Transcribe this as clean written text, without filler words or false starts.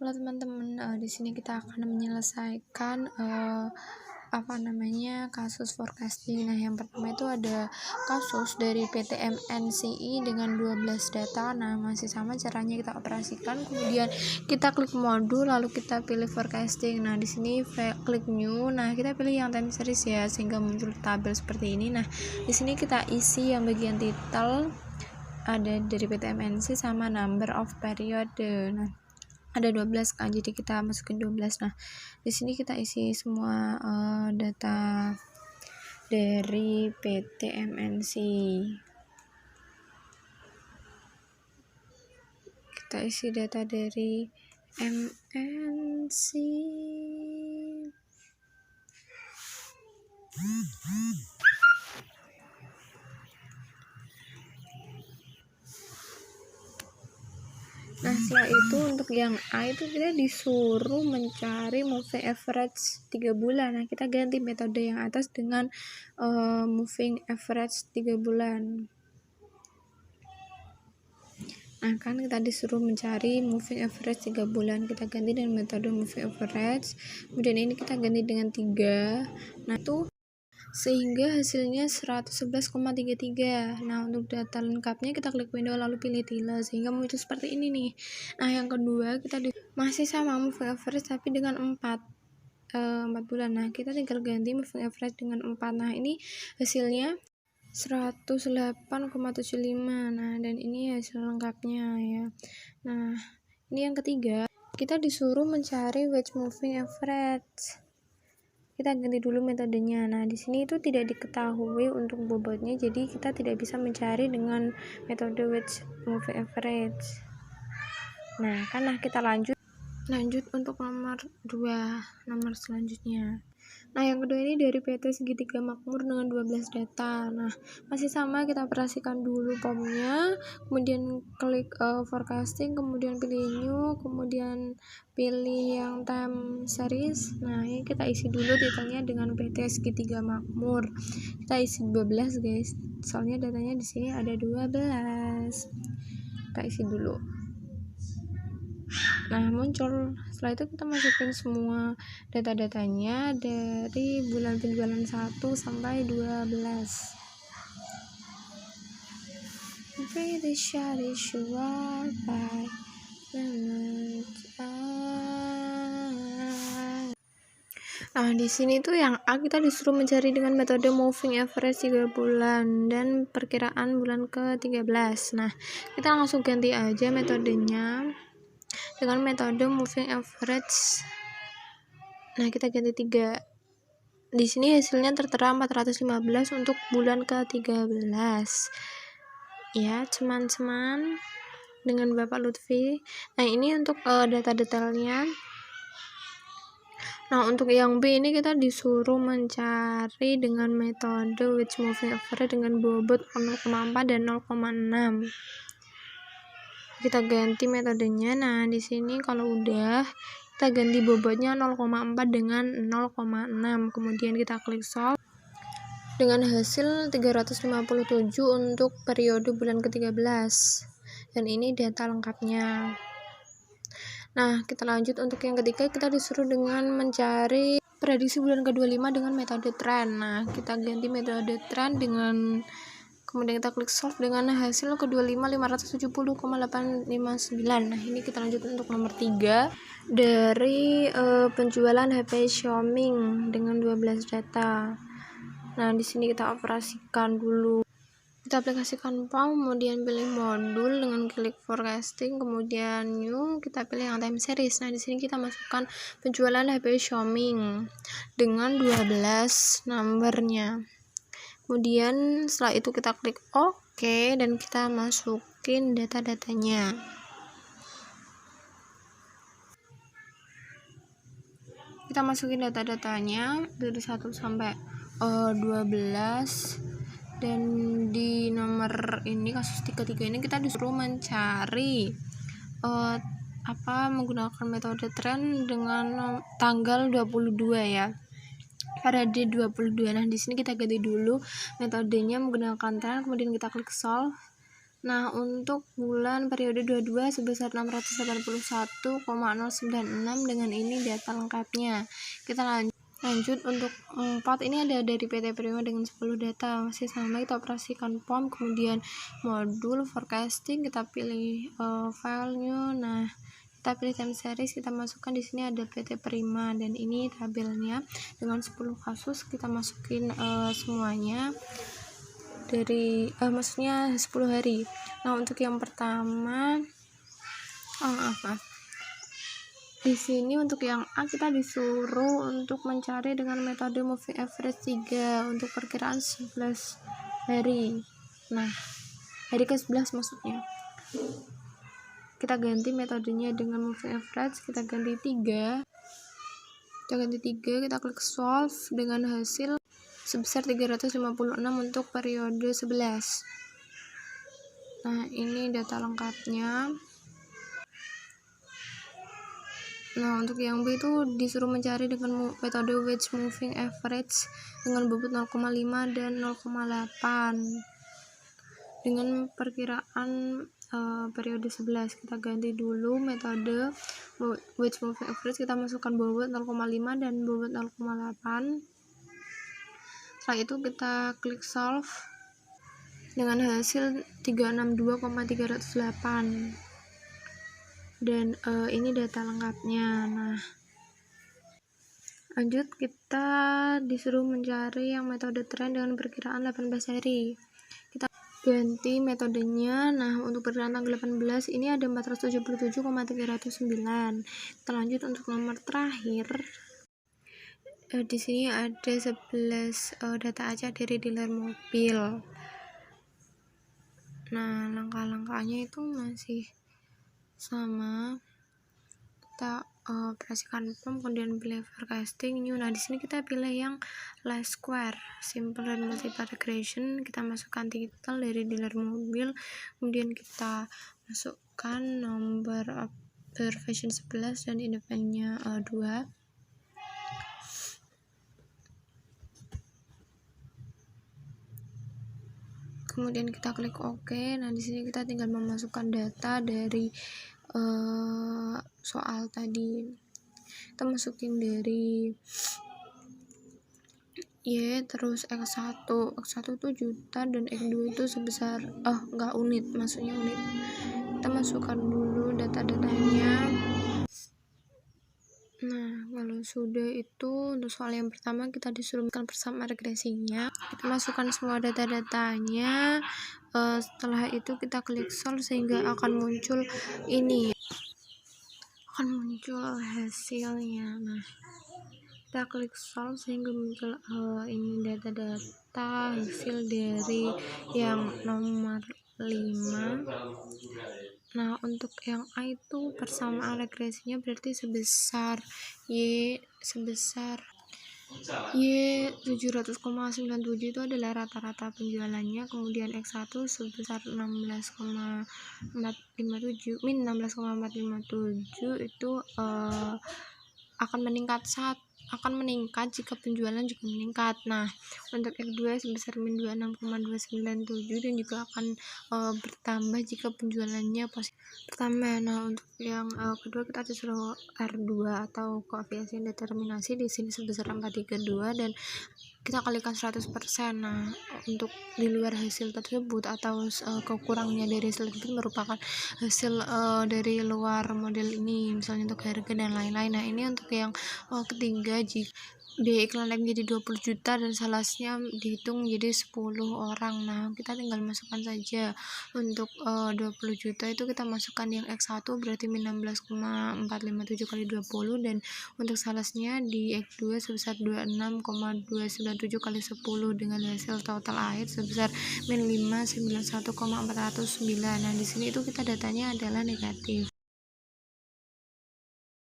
Halo teman-teman, di sini kita akan menyelesaikan kasus forecasting. Nah, yang pertama itu ada kasus dari PT MNCI dengan 12 data. Nah, masih sama caranya kita operasikan. Kemudian kita klik modul, lalu kita pilih forecasting. Nah, di sini klik new. Nah, kita pilih yang time series ya, sehingga muncul tabel seperti ini. Nah, di sini kita isi yang bagian title ada dari PT MNC sama number of period. Nah, ada 12 kan, jadi kita masukin 12. Nah, di sini kita isi semua data dari PT MNC. Kita isi data dari MNC. Nah, setelah itu untuk yang A itu kita disuruh mencari moving average 3 bulan. Nah, kita ganti metode yang atas dengan moving average 3 bulan. Nah, kan kita disuruh mencari moving average 3 bulan. Kita ganti dengan metode moving average. Kemudian ini kita ganti dengan 3. Nah, itu sehingga hasilnya 111,33. Nah, untuk data lengkapnya kita klik window lalu pilih tile sehingga muncul seperti ini nih. Nah, yang kedua kita masih sama moving average tapi dengan 4 bulan. Nah, kita tinggal ganti moving average dengan 4. Nah, ini hasilnya 108,75. Nah, dan ini hasil lengkapnya ya. Nah, ini yang ketiga kita disuruh mencari wedge moving average. Kita ganti dulu metodenya. Nah, di sini itu tidak diketahui untuk bobotnya, jadi kita tidak bisa mencari dengan metode wedge moving average. Nah, kita lanjut untuk nomor 2, nomor selanjutnya. Nah, yang kedua ini dari PT Segitiga Makmur dengan 12 data. Nah, masih sama, kita operasikan dulu POM-nya, kemudian klik forecasting, kemudian pilih new, kemudian pilih yang time series. Nah, ini kita isi dulu detailnya dengan PT Segitiga Makmur. Kita isi 12, guys. Soalnya datanya di sini ada 12. Kita isi dulu. Nah, muncul. Setelah itu kita masukin semua data-datanya dari bulan penjualan 1 sampai 12. Pretty sure by Nah, di sini tuh yang A kita disuruh mencari dengan metode moving average 3 bulan dan perkiraan bulan ke-13. Nah, kita langsung ganti aja metodenya dengan metode moving average. Nah, kita ganti 3. Di sini hasilnya tertera 415 untuk bulan ke-13. Ya, teman-teman, dengan Bapak Lutfi. Nah, ini untuk data detailnya. Nah, untuk yang B ini kita disuruh mencari dengan metode wedge moving average dengan bobot 0,4 dan 0,6. Kita ganti metodenya. Nah, di sini kalau udah kita ganti bobotnya 0,4 dengan 0,6. Kemudian kita klik solve. Dengan hasil 357 untuk periode bulan ke-13. Dan ini data lengkapnya. Nah, kita lanjut untuk yang ketiga, kita disuruh dengan mencari prediksi bulan ke-25 dengan metode trend. Nah, kita ganti metode trend dengan kemudian kita klik solve dengan hasil ke-25 570,859. Nah, ini kita lanjut untuk nomor 3 dari penjualan HP Xiaomi dengan 12 data. Nah, di sini kita operasikan dulu. Kita aplikasikan POM, kemudian pilih modul dengan klik forecasting, kemudian new, kita pilih yang time series. Nah, di sini kita masukkan penjualan HP Xiaomi dengan 12 nomornya. Kemudian setelah itu kita klik OK dan kita masukin data-datanya. Kita masukin data-datanya dari 1 sampai 12. Dan di nomor ini, kasus 33 ini kita disuruh mencari menggunakan metode trend dengan tanggal 22 ya, parade 22. Nah, di sini kita ganti dulu metodenya menggunakan trend, kemudian kita klik solve. Nah, untuk bulan periode 22 sebesar 681,096 dengan ini data lengkapnya. Kita lanjut untuk 4 ini ada dari PT Prima dengan 10 data, masih sama, kita operasikan POM, kemudian modul forecasting, kita pilih filenya. Nah, kita pilih time series, kita masukkan di sini ada PT Prima dan ini tabelnya dengan 10 kasus, kita masukin semuanya dari maksudnya 10 hari. Nah, untuk yang pertama di sini untuk yang A kita disuruh untuk mencari dengan metode moving average 3 untuk perkiraan 11 hari. Nah, hari ke-11 maksudnya. Kita ganti metodenya dengan moving average, kita ganti 3. Kita klik solve dengan hasil sebesar 356 untuk periode 11. Nah, ini data lengkapnya. Nah, untuk yang B itu disuruh mencari dengan metode wedge moving average dengan bobot 0,5 dan 0,8 dengan perkiraan periode 11. Kita ganti dulu metode wedge moving average, kita masukkan bobot 0,5 dan bobot 0,8. Setelah itu kita klik solve dengan hasil 362,308 dan ini data lengkapnya. Nah, lanjut kita disuruh mencari yang metode tren dengan perkiraan 18 hari. Kita ganti metodenya. Nah, untuk perkiraan tanggal 18 ini ada 477,309. Kita lanjut untuk nomor terakhir. Di sini ada 11 data aja dari dealer mobil. Nah, langkah-langkahnya itu masih sama. Kita operasikan POM, kemudian pilih forecasting new. Nah, di sini kita pilih yang last square, simple dan multiple regression. Kita masukkan title dari dealer mobil, kemudian kita masukkan nomor observation 11 dan independentnya 2. Kemudian kita klik OK. Nah, di sini kita tinggal memasukkan data dari soal tadi. Kita masukin dari Y, terus X1 itu juta dan X2 itu sebesar enggak unit, maksudnya unit. Kita masukkan dulu data-datanya. Nah, kalau sudah itu untuk soal yang pertama kita disuruh melakukan persamaan regresinya. Kita masukkan semua data-datanya. Setelah itu kita klik solve sehingga akan muncul ini, akan muncul hasilnya. Nah, kita klik solve sehingga muncul ini data-data hasil dari yang nomor 5. Nah, untuk yang A itu persamaan regresinya berarti sebesar Y 700,97 itu adalah rata-rata penjualannya. Kemudian X1 sebesar 16,457 min 16,457 itu akan meningkat jika penjualan juga meningkat. Nah, untuk X2 sebesar min 26,297 dan juga akan bertambah jika penjualannya bertambah. Nah, untuk yang kedua kita disuruh R2 atau koefisien determinasi di sini sebesar 432 dan kita kalikan 100%. Nah, untuk di luar hasil tersebut atau kekurangnya dari hasil tersebut merupakan hasil dari luar model ini, misalnya untuk harga dan lain-lain. Nah, ini untuk yang ketiga, jika biaya iklan menjadi 20 juta dan salesnya dihitung menjadi 10 orang. Nah, kita tinggal masukkan saja. Untuk 20 juta itu kita masukkan yang X1 berarti min 16,457 kali 20, dan untuk salesnya di X2 sebesar 26,297 kali 10 dengan hasil total akhir sebesar min 591,409. Nah, di sini itu kita datanya adalah negatif.